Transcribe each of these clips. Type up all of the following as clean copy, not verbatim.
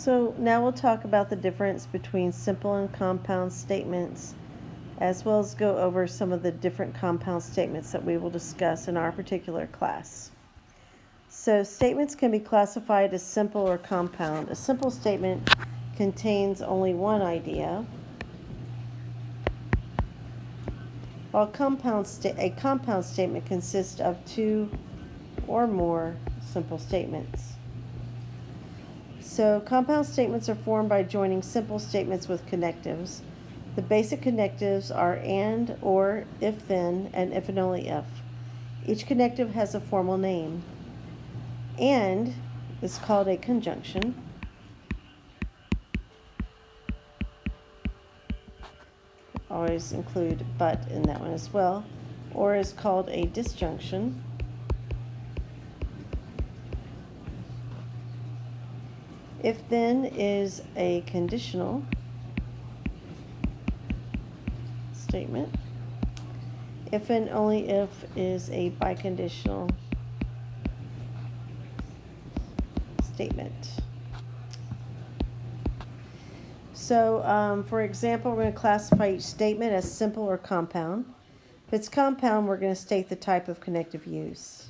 So now we'll talk about the difference between simple and compound statements, as well as go over some of the different compound statements that we will discuss in our particular class. So statements can be classified as simple or compound. A simple statement contains only one idea, while a compound statement consists of two or more simple statements. So compound statements are formed by joining simple statements with connectives. The basic connectives are and, or, if then, and if and only if. Each connective has a formal name. And is called a conjunction. Always include but in that one as well. Or is called a disjunction. If then is a conditional statement. If and only if is a biconditional statement. So, for example, we're going to classify each statement as simple or compound. If it's compound, we're going to state the type of connective used.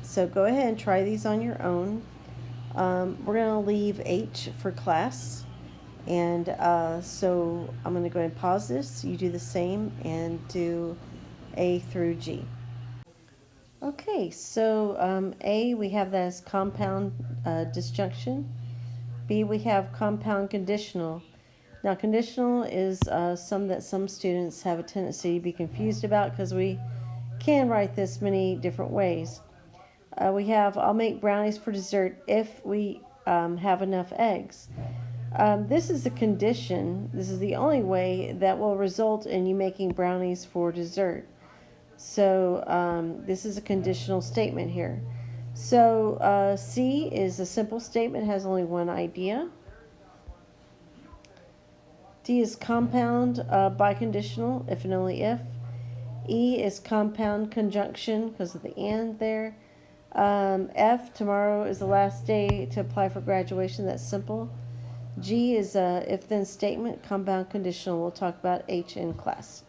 So go ahead and try these on your own. We're going to leave H for class. And so I'm going to go ahead and pause this. You do the same and do A through G. Okay, so A, we have that as compound disjunction. B, we have compound conditional. Now, conditional is some students have a tendency to be confused about because we can write this many different ways. We have, I'll make brownies for dessert if we have enough eggs. This is a condition. This is the only way that will result in you making brownies for dessert. So this is a conditional statement here. So C is a simple statement, has only one idea. D is compound biconditional, if and only if. E is compound conjunction because of the and there. F, tomorrow is the last day to apply for graduation. That's simple. G is a if-then statement, compound conditional. We'll talk about H in class.